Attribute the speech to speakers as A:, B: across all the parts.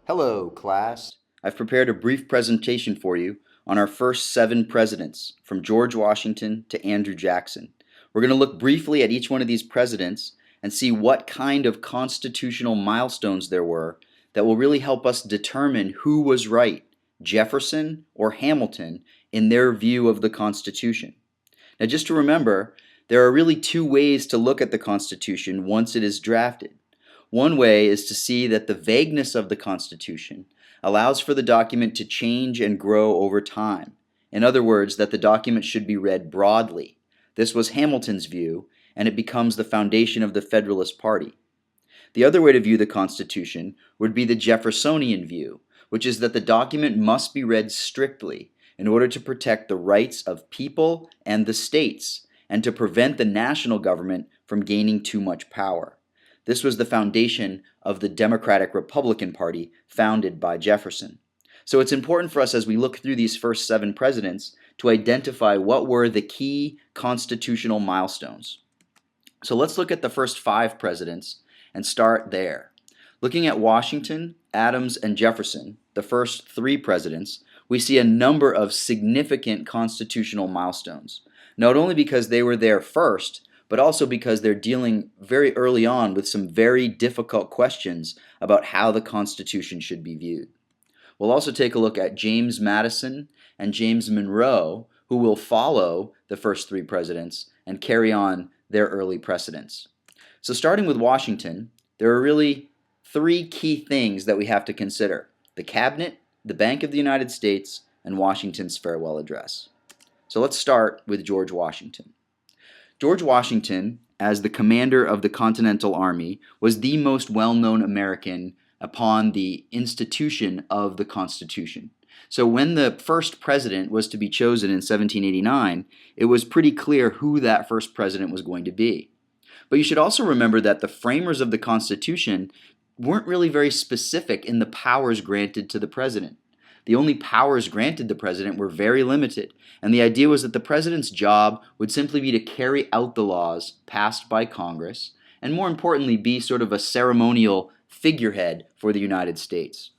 A: Hello, class. I've prepared a brief presentation for you on our first 7 presidents, from George Washington to Andrew Jackson. We're going to look briefly at each one of these presidents and see what kind of constitutional milestones there were that will really help us determine who was right, Jefferson or Hamilton, in their view of the Constitution. Now, just to remember, there are really 2 ways to look at the Constitution once it is drafted. One way is to see that the vagueness of the Constitution allows for the document to change and grow over time. In other words, that the document should be read broadly. This was Hamilton's view, and it becomes the foundation of the Federalist Party. The other way to view the Constitution would be the Jeffersonian view, which is that the document must be read strictly in order to protect the rights of people and the states, and to prevent the national government from gaining too much power. This was the foundation of the Democratic-Republican Party founded by Jefferson. So it's important for us as we look through these first 7 presidents to identify what were the key constitutional milestones. So let's look at the first 5 presidents and start there. Looking at Washington, Adams, and Jefferson, the first 3 presidents, we see a number of significant constitutional milestones, not only because they were there first, but also because they're dealing very early on with some very difficult questions about how the Constitution should be viewed. We'll also take a look at James Madison and James Monroe, who will follow the first 3 presidents and carry on their early precedents. So starting with Washington, there are really 3 key things that we have to consider: the Cabinet, the Bank of the United States, and Washington's farewell address. So let's start with George Washington. George Washington, as the commander of the Continental Army, was the most well-known American upon the institution of the Constitution. So when the first president was to be chosen in 1789, it was pretty clear who that first president was going to be. But you should also remember that the framers of the Constitution weren't really very specific in the powers granted to the president. The only powers granted the president were very limited, and the idea was that the president's job would simply be to carry out the laws passed by Congress, and more importantly, be sort of a ceremonial figurehead for the United States.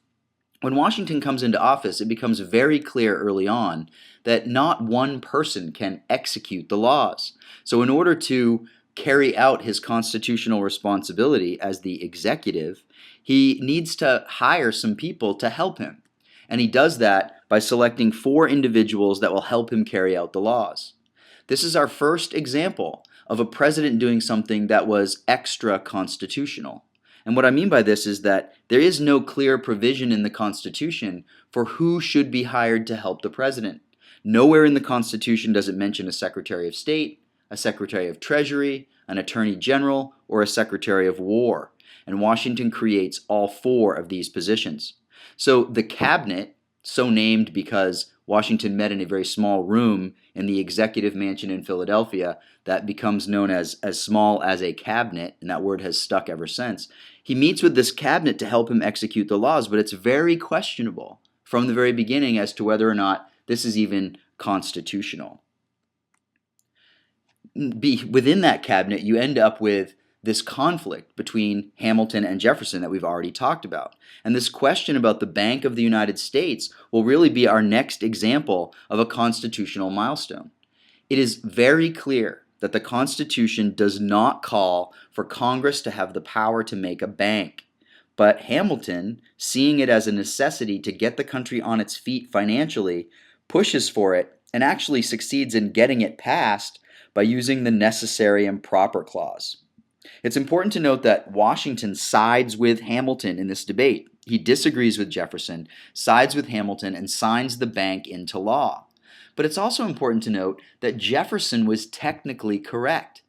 A: When Washington comes into office, it becomes very clear early on that not one person can execute the laws. So in order to carry out his constitutional responsibility as the executive, he needs to hire some people to help him. And he does that by selecting 4 individuals that will help him carry out the laws. This is our first example of a president doing something that was extra constitutional. And what I mean by this is that there is no clear provision in the Constitution for who should be hired to help the president. Nowhere in the Constitution does it mention a Secretary of State, a Secretary of Treasury, an Attorney General, or a Secretary of War. And Washington creates all 4 of these positions. So the cabinet, so named because Washington met in a very small room in the executive mansion in Philadelphia, that becomes known as small as a cabinet, and that word has stuck ever since. He meets with this cabinet to help him execute the laws, but it's very questionable from the very beginning as to whether or not this is even constitutional. Within that cabinet, you end up with this conflict between Hamilton and Jefferson that we've already talked about. And this question about the Bank of the United States will really be our next example of a constitutional milestone. It is very clear that the Constitution does not call for Congress to have the power to make a bank. But Hamilton, seeing it as a necessity to get the country on its feet financially, pushes for it and actually succeeds in getting it passed by using the necessary and proper clause. It's important to note that Washington sides with Hamilton in this debate. He disagrees with Jefferson, sides with Hamilton, and signs the bank into law. But it's also important to note that Jefferson was technically correct.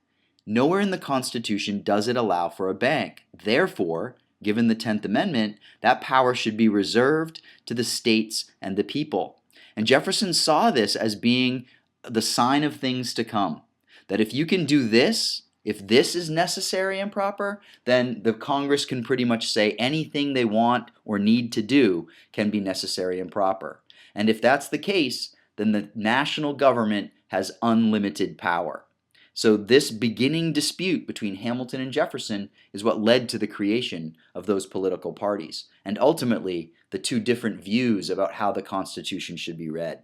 A: Nowhere in the Constitution does it allow for a bank. Therefore, given the 10th Amendment, that power should be reserved to the states and the people. And Jefferson saw this as being the sign of things to come. That if you can do this, if this is necessary and proper, then the Congress can pretty much say anything they want or need to do can be necessary and proper. And if that's the case, then the national government has unlimited power. So this beginning dispute between Hamilton and Jefferson is what led to the creation of those political parties, and ultimately the two different views about how the Constitution should be read.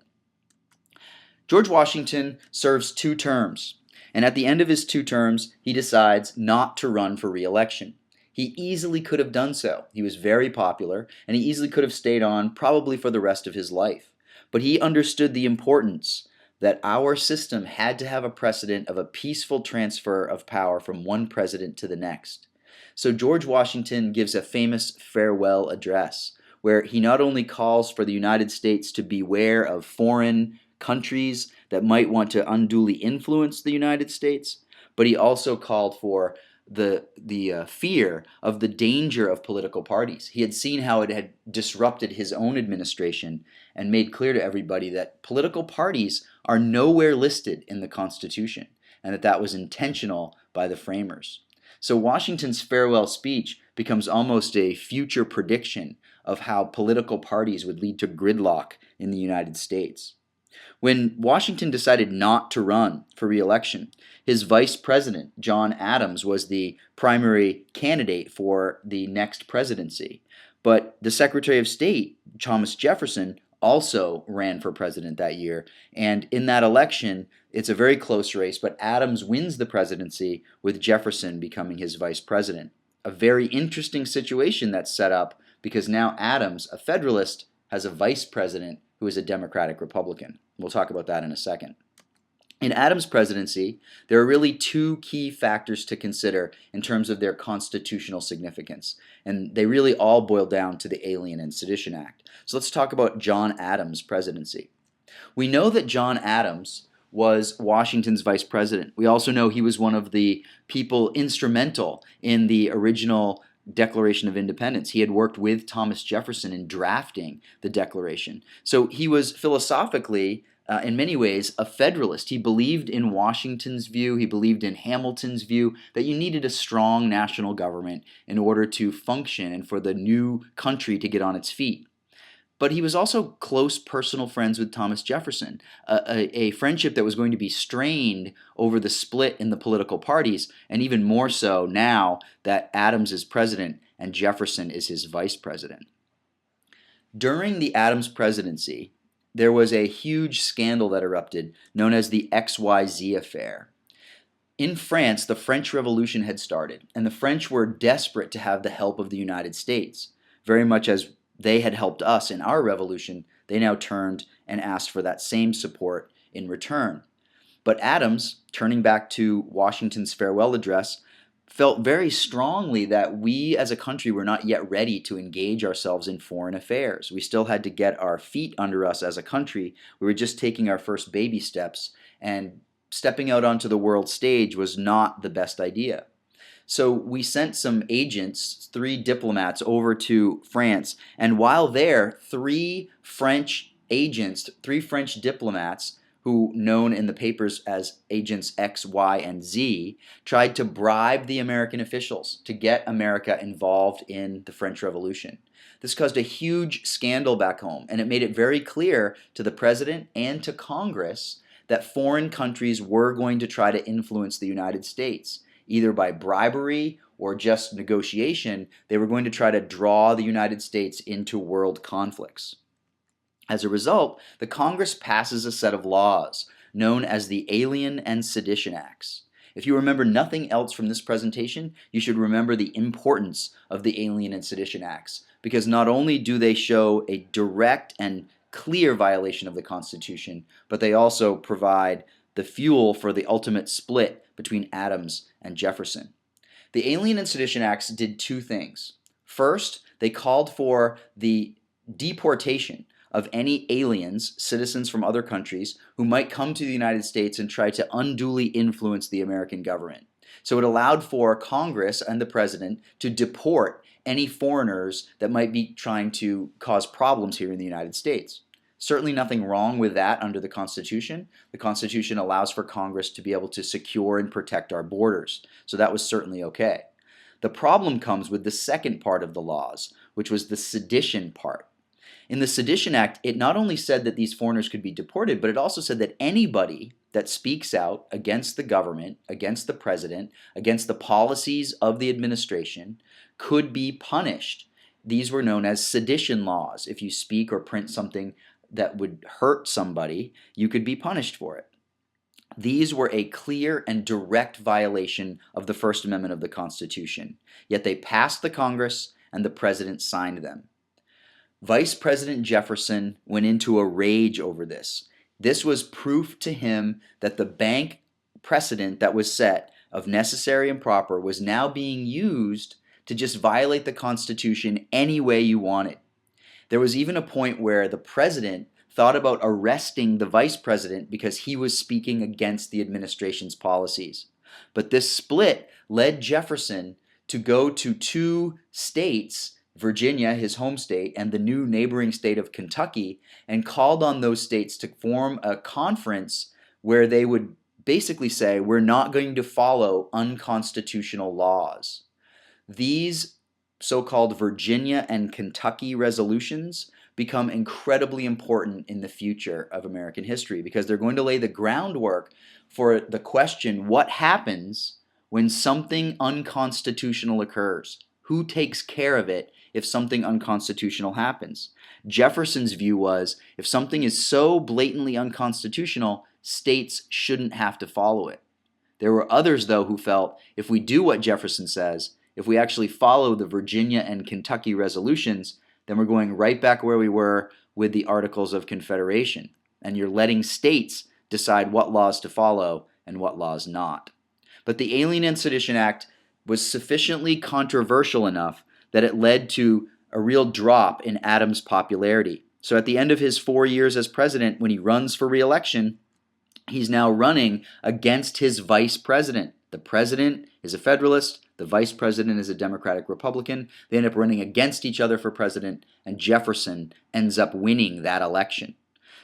A: George Washington serves 2 terms, and at the end of his 2 terms, he decides not to run for re-election. He easily could have done so. He was very popular, and he easily could have stayed on probably for the rest of his life. But he understood the importance that our system had to have a precedent of a peaceful transfer of power from one president to the next. So George Washington gives a famous farewell address where he not only calls for the United States to beware of foreign countries that might want to unduly influence the United States, but he also called for the fear of the danger of political parties. He had seen how it had disrupted his own administration and made clear to everybody that political parties are nowhere listed in the Constitution and that was intentional by the framers. So Washington's farewell speech becomes almost a future prediction of how political parties would lead to gridlock in the United States. When Washington decided not to run for re-election, his vice president, John Adams, was the primary candidate for the next presidency. But the Secretary of State, Thomas Jefferson, also ran for president that year. And in that election, it's a very close race, but Adams wins the presidency with Jefferson becoming his vice president. A very interesting situation that's set up because now Adams, a Federalist, has a vice president who is a Democratic Republican. We'll talk about that in a second. In Adams' presidency, there are really 2 key factors to consider in terms of their constitutional significance, and they really all boil down to the Alien and Sedition Act. So let's talk about John Adams' presidency. We know that John Adams was Washington's vice president. We also know he was one of the people instrumental in the original Declaration of Independence. He had worked with Thomas Jefferson in drafting the Declaration. So he was philosophically, in many ways, a Federalist. He believed in Washington's view, he believed in Hamilton's view that you needed a strong national government in order to function and for the new country to get on its feet. But he was also close personal friends with Thomas Jefferson, a friendship that was going to be strained over the split in the political parties, and even more so now that Adams is president and Jefferson is his vice president. During the Adams presidency, there was a huge scandal that erupted known as the XYZ affair. In France, the French Revolution had started, and the French were desperate to have the help of the United States, very much as they had helped us in our revolution. They now turned and asked for that same support in return. But Adams, turning back to Washington's farewell address, felt very strongly that we as a country were not yet ready to engage ourselves in foreign affairs. We still had to get our feet under us as a country. We were just taking our first baby steps, and stepping out onto the world stage was not the best idea. So we sent some agents, 3 diplomats, over to France, and while there, 3 French agents, 3 French diplomats, who known in the papers as agents X, Y, and Z, tried to bribe the American officials to get America involved in the French Revolution. This caused a huge scandal back home, and it made it very clear to the president and to Congress that foreign countries were going to try to influence the United States. Either by bribery or just negotiation, they were going to try to draw the United States into world conflicts. As a result, the Congress passes a set of laws known as the Alien and Sedition Acts. If you remember nothing else from this presentation, you should remember the importance of the Alien and Sedition Acts, because not only do they show a direct and clear violation of the Constitution, but they also provide the fuel for the ultimate split between Adams and Jefferson. The Alien and Sedition Acts did 2 things. First, they called for the deportation of any aliens, citizens from other countries, who might come to the United States and try to unduly influence the American government. So it allowed for Congress and the president to deport any foreigners that might be trying to cause problems here in the United States. Certainly nothing wrong with that under the Constitution. The Constitution allows for Congress to be able to secure and protect our borders. So that was certainly okay. The problem comes with the second part of the laws, which was the sedition part. In the Sedition Act, it not only said that these foreigners could be deported, but it also said that anybody that speaks out against the government, against the president, against the policies of the administration could be punished. These were known as sedition laws. If you speak or print something that would hurt somebody, you could be punished for it. These were a clear and direct violation of the First Amendment of the Constitution, yet they passed the Congress and the president signed them. Vice President Jefferson went into a rage over this. This was proof to him that the bank precedent that was set of necessary and proper was now being used to just violate the Constitution any way you wanted. There was even a point where the president thought about arresting the vice president because he was speaking against the administration's policies. But this split led Jefferson to go to two states, Virginia, his home state, and the new neighboring state of Kentucky, and called on those states to form a conference where they would basically say, we're not going to follow unconstitutional laws. These so-called Virginia and Kentucky resolutions become incredibly important in the future of American history because they're going to lay the groundwork for the question, what happens when something unconstitutional occurs? Who takes care of it if something unconstitutional happens? Jefferson's view was, if something is so blatantly unconstitutional, states shouldn't have to follow it. There were others, though, who felt if we do what Jefferson says, if we actually follow the Virginia and Kentucky resolutions, then we're going right back where we were with the Articles of Confederation. And you're letting states decide what laws to follow and what laws not. But the Alien and Sedition Act was sufficiently controversial enough that it led to a real drop in Adams' popularity. So at the end of his 4 years as president, when he runs for re-election, he's now running against his vice president. The president is a Federalist, the vice president is a Democratic Republican. They end up running against each other for president, and Jefferson ends up winning that election.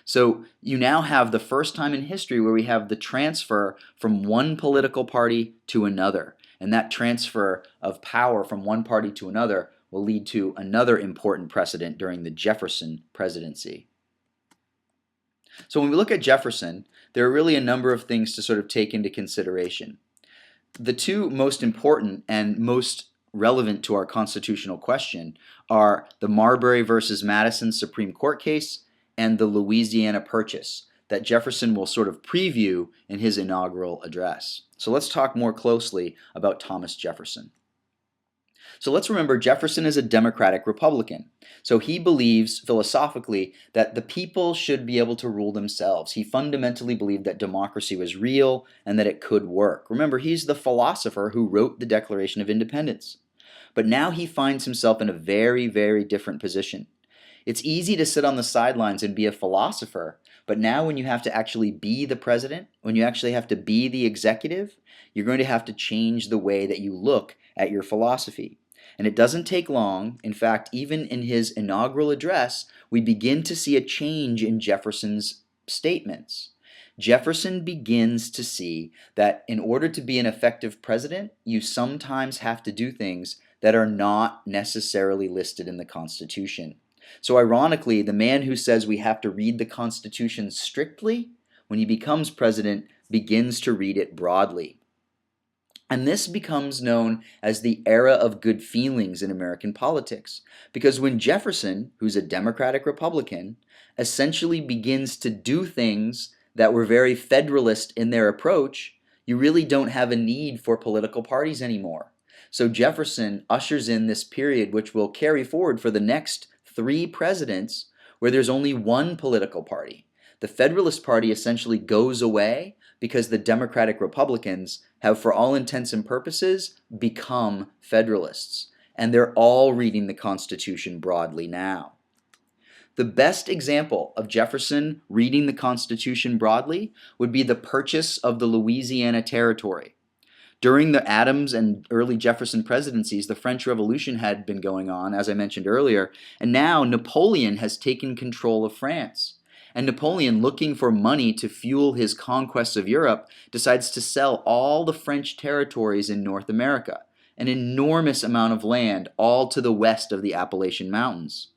A: So you now have the first time in history where we have the transfer from one political party to another. And that transfer of power from one party to another will lead to another important precedent during the Jefferson presidency. So when we look at Jefferson, there are really a number of things to sort of take into consideration. The two most important and most relevant to our constitutional question are the Marbury versus Madison Supreme Court case and the Louisiana Purchase that Jefferson will sort of preview in his inaugural address. So let's talk more closely about Thomas Jefferson. So let's remember Jefferson is a Democratic Republican. So he believes philosophically that the people should be able to rule themselves. He fundamentally believed that democracy was real and that it could work. Remember, he's the philosopher who wrote the Declaration of Independence. But now he finds himself in a very, very different position. It's easy to sit on the sidelines and be a philosopher, but now when you have to actually be the president, when you actually have to be the executive, you're going to have to change the way that you look at your philosophy. And it doesn't take long. In fact, even in his inaugural address, we begin to see a change in Jefferson's statements. Jefferson begins to see that in order to be an effective president, you sometimes have to do things that are not necessarily listed in the Constitution. So ironically, the man who says we have to read the Constitution strictly, when he becomes president, begins to read it broadly. And this becomes known as the era of good feelings in American politics. Because when Jefferson, who's a Democratic Republican, essentially begins to do things that were very Federalist in their approach, you really don't have a need for political parties anymore. So Jefferson ushers in this period which will carry forward for the next 3 presidents where there's only one political party. The Federalist Party essentially goes away because the Democratic Republicans have, for all intents and purposes, become Federalists. And they're all reading the Constitution broadly now. The best example of Jefferson reading the Constitution broadly would be the purchase of the Louisiana Territory. During the Adams and early Jefferson presidencies, the French Revolution had been going on, as I mentioned earlier, and now Napoleon has taken control of France. And Napoleon, looking for money to fuel his conquests of Europe, decides to sell all the French territories in North America, an enormous amount of land all to the west of the Appalachian Mountains.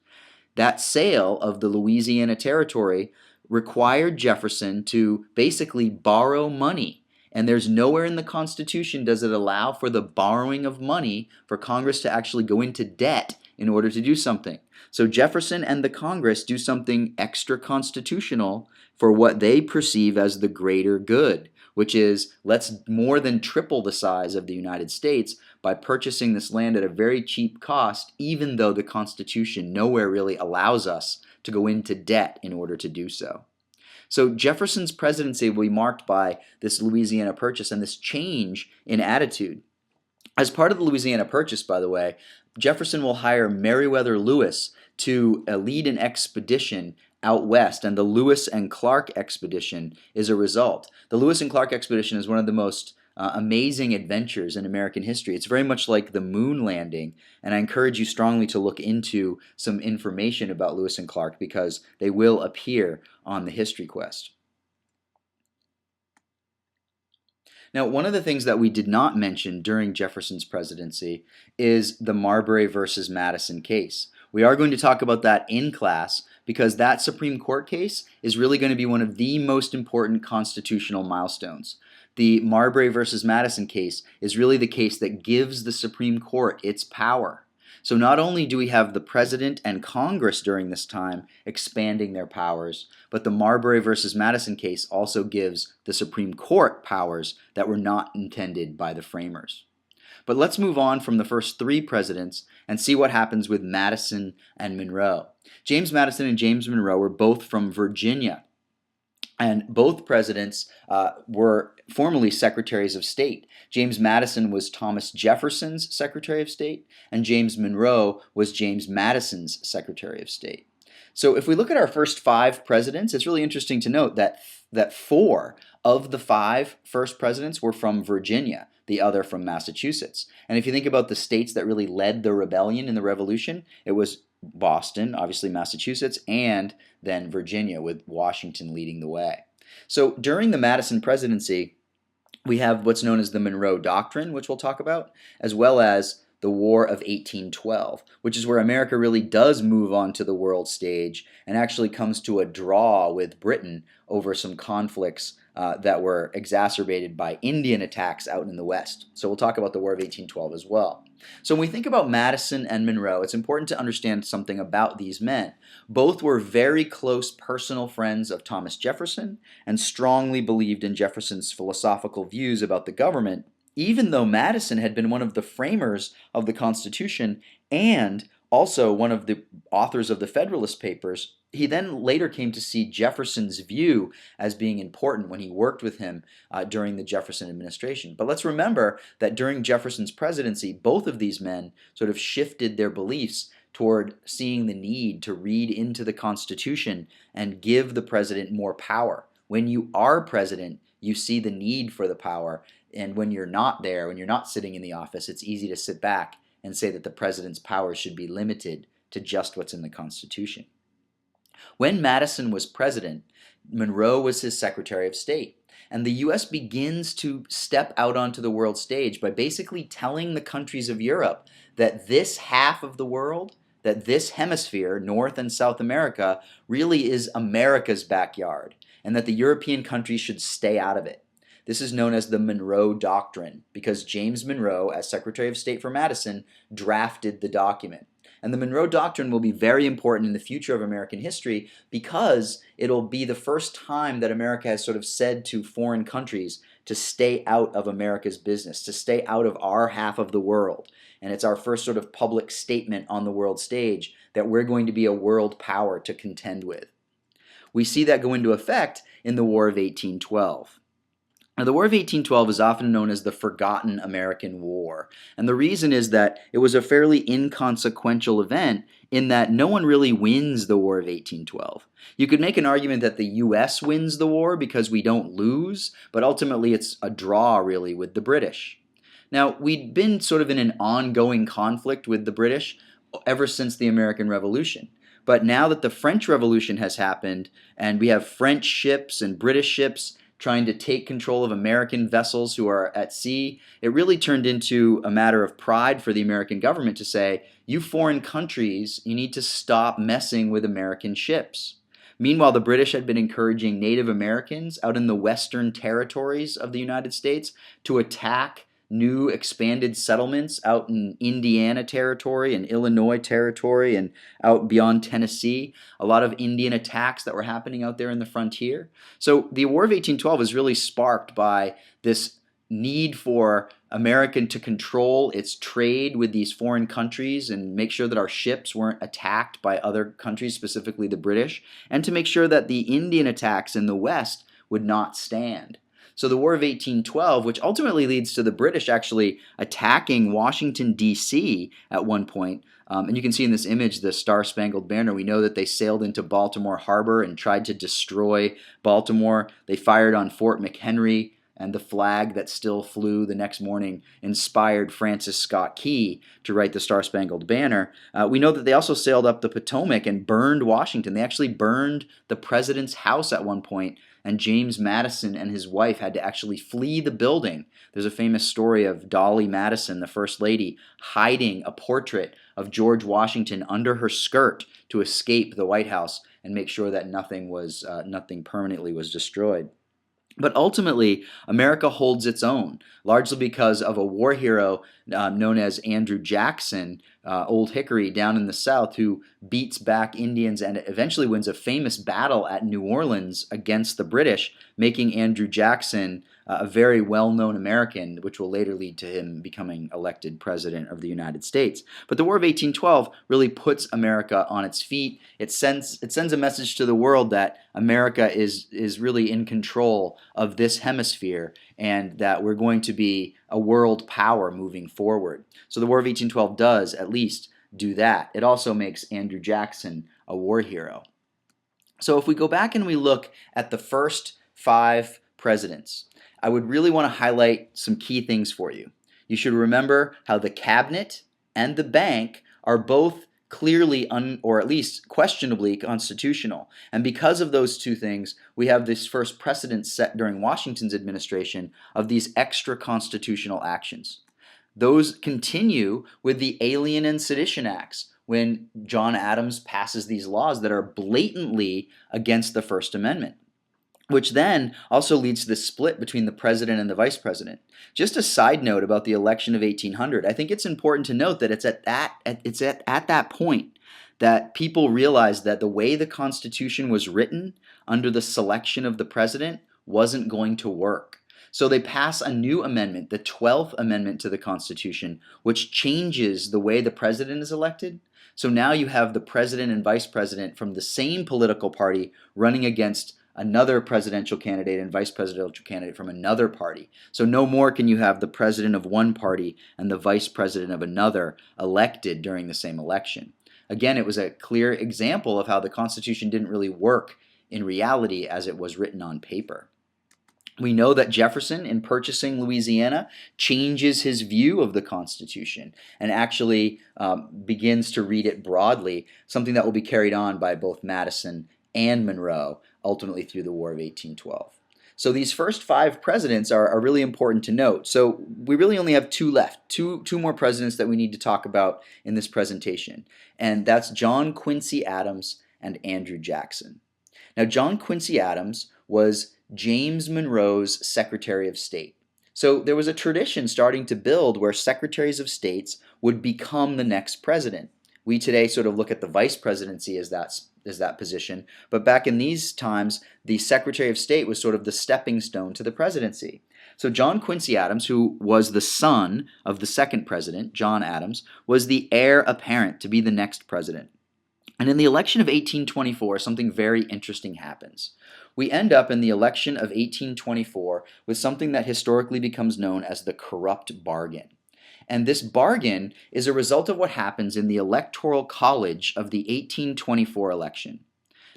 A: That sale of the Louisiana Territory required Jefferson to basically borrow money. And there's nowhere in the Constitution does it allow for the borrowing of money for Congress to actually go into debt in order to do something. So Jefferson and the Congress do something extra constitutional for what they perceive as the greater good, which is let's more than triple the size of the United States by purchasing this land at a very cheap cost, even though the Constitution nowhere really allows us to go into debt in order to do so. So Jefferson's presidency will be marked by this Louisiana Purchase and this change in attitude. As part of the Louisiana Purchase, by the way, Jefferson will hire Meriwether Lewis to lead an expedition out west, and the Lewis and Clark expedition is a result. The Lewis and Clark expedition is one of the most amazing adventures in American history. It's very much like the moon landing, and I encourage you strongly to look into some information about Lewis and Clark because they will appear on the History Quest. Now, one of the things that we did not mention during Jefferson's presidency is the Marbury versus Madison case. We are going to talk about that in class because that Supreme Court case is really going to be one of the most important constitutional milestones. The Marbury versus Madison case is really the case that gives the Supreme Court its power. So not only do we have the President and Congress during this time expanding their powers, but the Marbury versus Madison case also gives the Supreme Court powers that were not intended by the framers. But let's move on from the first three presidents and see what happens with Madison and Monroe. James Madison and James Monroe were both from Virginia. And both presidents were formerly secretaries of state. James Madison was Thomas Jefferson's Secretary of State, and James Monroe was James Madison's Secretary of State. So if we look at our first five presidents, it's really interesting to note that four of the five first presidents were from Virginia, the other from Massachusetts. And if you think about the states that really led the rebellion in the Revolution, it was Boston, obviously Massachusetts, and then Virginia, with Washington leading the way. So during the Madison presidency, we have what's known as the Monroe Doctrine, which we'll talk about, as well as the War of 1812, which is where America really does move on to the world stage and actually comes to a draw with Britain over some conflicts that were exacerbated by Indian attacks out in the West. So we'll talk about the War of 1812 as well. So when we think about Madison and Monroe, it's important to understand something about these men. Both were very close personal friends of Thomas Jefferson and strongly believed in Jefferson's philosophical views about the government, even though Madison had been one of the framers of the Constitution and also one of the authors of the Federalist Papers. He then later came to see Jefferson's view as being important when he worked with him during the Jefferson administration. But let's remember that during Jefferson's presidency, both of these men sort of shifted their beliefs toward seeing the need to read into the Constitution and give the president more power. When you are president, you see the need for the power. And when you're not there, when you're not sitting in the office, it's easy to sit back and say that the president's powers should be limited to just what's in the Constitution. When Madison was president, Monroe was his Secretary of State. And the U.S. begins to step out onto the world stage by basically telling the countries of Europe that this half of the world, that this hemisphere, North and South America, really is America's backyard, and that the European countries should stay out of it. This is known as the Monroe Doctrine because James Monroe, as Secretary of State for Madison, drafted the document. And the Monroe Doctrine will be very important in the future of American history because it'll be the first time that America has sort of said to foreign countries to stay out of America's business, to stay out of our half of the world. And it's our first sort of public statement on the world stage that we're going to be a world power to contend with. We see that go into effect in the War of 1812. Now, the War of 1812 is often known as the Forgotten American War, and the reason is that it was a fairly inconsequential event in that no one really wins the War of 1812. You could make an argument that the U.S. wins the war because we don't lose, but ultimately it's a draw really with the British. Now, we'd been sort of in an ongoing conflict with the British ever since the American Revolution. But now that the French Revolution has happened and we have French ships and British ships trying to take control of American vessels who are at sea, it really turned into a matter of pride for the American government to say, you foreign countries, you need to stop messing with American ships. Meanwhile, the British had been encouraging Native Americans out in the western territories of the United States to attack new expanded settlements out in Indiana territory and Illinois territory and out beyond Tennessee. A lot of Indian attacks that were happening out there in the frontier. So the War of 1812 is really sparked by this need for America to control its trade with these foreign countries and make sure that our ships weren't attacked by other countries, specifically the British, and to make sure that the Indian attacks in the West would not stand. So the War of 1812, which ultimately leads to the British actually attacking Washington, D.C. at one point, and you can see in this image the Star-Spangled Banner. We know that they sailed into Baltimore Harbor and tried to destroy Baltimore. They fired on Fort McHenry, and the flag that still flew the next morning inspired Francis Scott Key to write the Star-Spangled Banner. We know that they also sailed up the Potomac and burned Washington. They actually burned the president's house at one point, and James Madison and his wife had to actually flee the building. There's a famous story of Dolly Madison, the First Lady, hiding a portrait of George Washington under her skirt to escape the White House and make sure that nothing permanently was destroyed. But ultimately, America holds its own, largely because of a war hero known as Andrew Jackson, Old Hickory, down in the South, who beats back Indians and eventually wins a famous battle at New Orleans against the British, making Andrew Jackson a very well-known American, which will later lead to him becoming elected president of the United States. But the War of 1812 really puts America on its feet. It sends a message to the world that America is really in control of this hemisphere and that we're going to be a world power moving forward. So the War of 1812 does at least do that. It also makes Andrew Jackson a war hero. So if we go back and we look at the first 5 presidents, I would really want to highlight some key things for you. You should remember how the cabinet and the bank are both clearly or at least questionably constitutional. And because of those two things, we have this first precedent set during Washington's administration of these extra constitutional actions. Those continue with the Alien and Sedition Acts, when John Adams passes these laws that are blatantly against the First Amendment, which then also leads to the split between the president and the vice president. Just a side note about the election of 1800, I think it's important to note that it's at that point that people realized that the way the Constitution was written under the selection of the president wasn't going to work. So they pass a new amendment, the 12th Amendment to the Constitution, which changes the way the president is elected. So now you have the president and vice president from the same political party running against another presidential candidate and vice presidential candidate from another party. So no more can you have the president of one party and the vice president of another elected during the same election. Again, it was a clear example of how the Constitution didn't really work in reality as it was written on paper. We know that Jefferson, in purchasing Louisiana, changes his view of the Constitution and actually begins to read it broadly, something that will be carried on by both Madison and Monroe, ultimately through the War of 1812. So these first 5 presidents are really important to note. So we really only have 2 left, two more presidents that we need to talk about in this presentation, and that's John Quincy Adams and Andrew Jackson. Now, John Quincy Adams was James Monroe's Secretary of State. So there was a tradition starting to build where secretaries of states would become the next president. We today sort of look at the vice presidency as that position, but back in these times, the Secretary of State was sort of the stepping stone to the presidency. So John Quincy Adams, who was the son of the second president, John Adams, was the heir apparent to be the next president. And in the election of 1824, something very interesting happens. We end up in the election of 1824 with something that historically becomes known as the corrupt bargain. And this bargain is a result of what happens in the Electoral College of the 1824 election.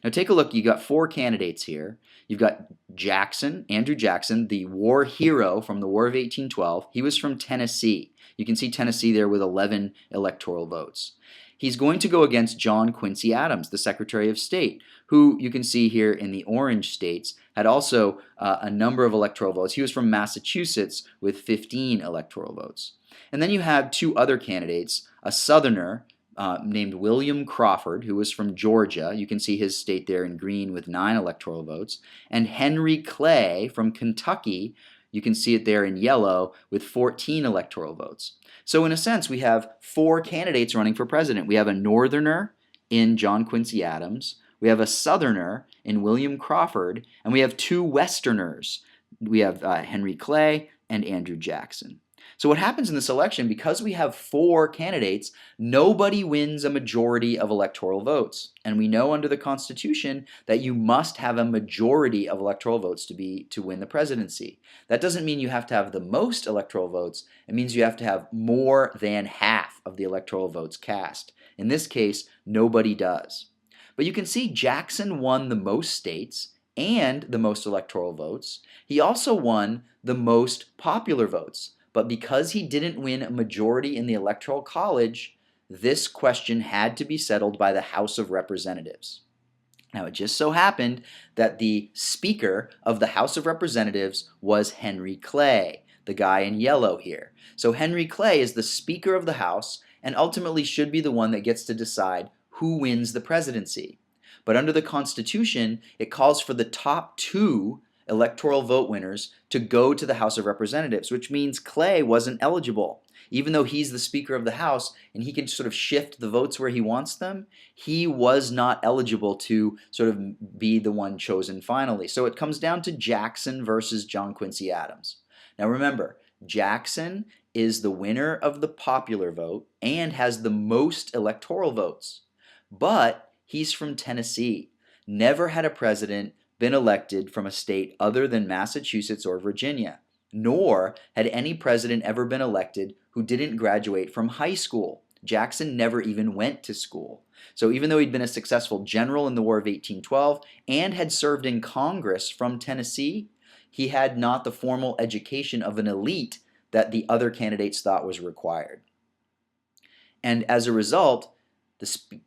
A: Now take a look, you got 4 candidates here. You've got Jackson, Andrew Jackson, the war hero from the War of 1812. He was from Tennessee. You can see Tennessee there with 11 electoral votes. He's going to go against John Quincy Adams, the Secretary of State, who you can see here in the orange states had also a number of electoral votes. He was from Massachusetts with 15 electoral votes. And then you have 2 other candidates, a Southerner named William Crawford, who was from Georgia. You can see his state there in green with 9 electoral votes. And Henry Clay from Kentucky, you can see it there in yellow with 14 electoral votes. So in a sense, we have 4 candidates running for president. We have a northerner in John Quincy Adams, we have a southerner in William Crawford, and we have 2 westerners. We have Henry Clay and Andrew Jackson. So what happens in this election, because we have 4 candidates, nobody wins a majority of electoral votes. And we know under the Constitution that you must have a majority of electoral votes to win the presidency. That doesn't mean you have to have the most electoral votes. It means you have to have more than half of the electoral votes cast. In this case, nobody does. But you can see Jackson won the most states and the most electoral votes. He also won the most popular votes. But because he didn't win a majority in the Electoral College, this question had to be settled by the House of Representatives. Now, it just so happened that the Speaker of the House of Representatives was Henry Clay, the guy in yellow here. So Henry Clay is the Speaker of the House and ultimately should be the one that gets to decide who wins the presidency. But under the Constitution, it calls for the top 2 electoral vote winners to go to the House of Representatives, which means Clay wasn't eligible. Even though he's the Speaker of the House and he can sort of shift the votes where he wants them, he was not eligible to sort of be the one chosen finally. So it comes down to Jackson versus John Quincy Adams. Now remember, Jackson is the winner of the popular vote and has the most electoral votes. But he's from Tennessee. Never had a president been elected from a state other than Massachusetts or Virginia, nor had any president ever been elected who didn't graduate from high school. Jackson never even went to school. So even though he'd been a successful general in the War of 1812 and had served in Congress from Tennessee, he had not the formal education of an elite that the other candidates thought was required. And as a result,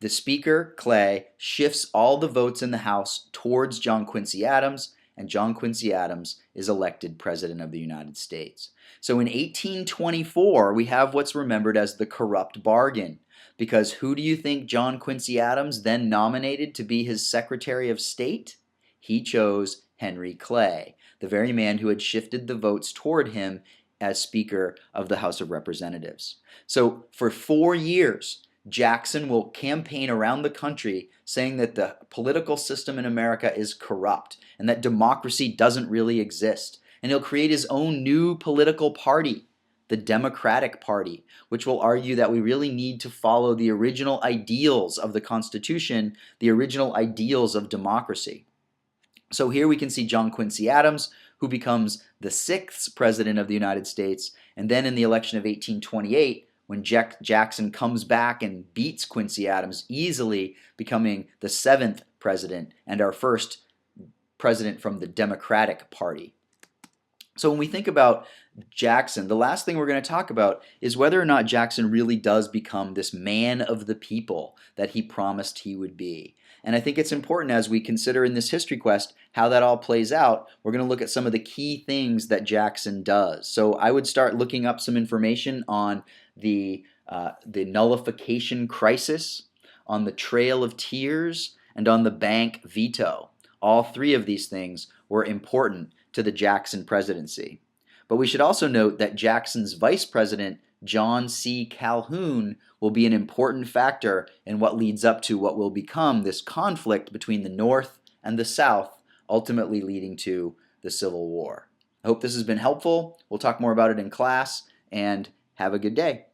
A: the Speaker, Clay, shifts all the votes in the House towards John Quincy Adams, and John Quincy Adams is elected President of the United States. So in 1824, we have what's remembered as the corrupt bargain, because who do you think John Quincy Adams then nominated to be his Secretary of State? He chose Henry Clay, the very man who had shifted the votes toward him as Speaker of the House of Representatives. So for 4 years, Jackson will campaign around the country saying that the political system in America is corrupt and that democracy doesn't really exist. And he'll create his own new political party, the Democratic Party, which will argue that we really need to follow the original ideals of the Constitution, the original ideals of democracy. So here we can see John Quincy Adams, who becomes the 6th President of the United States, and then in the election of 1828, when Jackson comes back and beats Quincy Adams easily, becoming the 7th president and our first president from the Democratic Party. So when we think about Jackson, the last thing we're going to talk about is whether or not Jackson really does become this man of the people that he promised he would be. And I think it's important as we consider in this history quest how that all plays out. We're going to look at some of the key things that Jackson does. So I would start looking up some information on the nullification crisis, on the Trail of Tears, and on the bank veto. All 3 of these things were important to the Jackson presidency. But we should also note that Jackson's vice president, John C. Calhoun, will be an important factor in what leads up to what will become this conflict between the North and the South, ultimately leading to the Civil War. I hope this has been helpful. We'll talk more about it in class, and have a good day.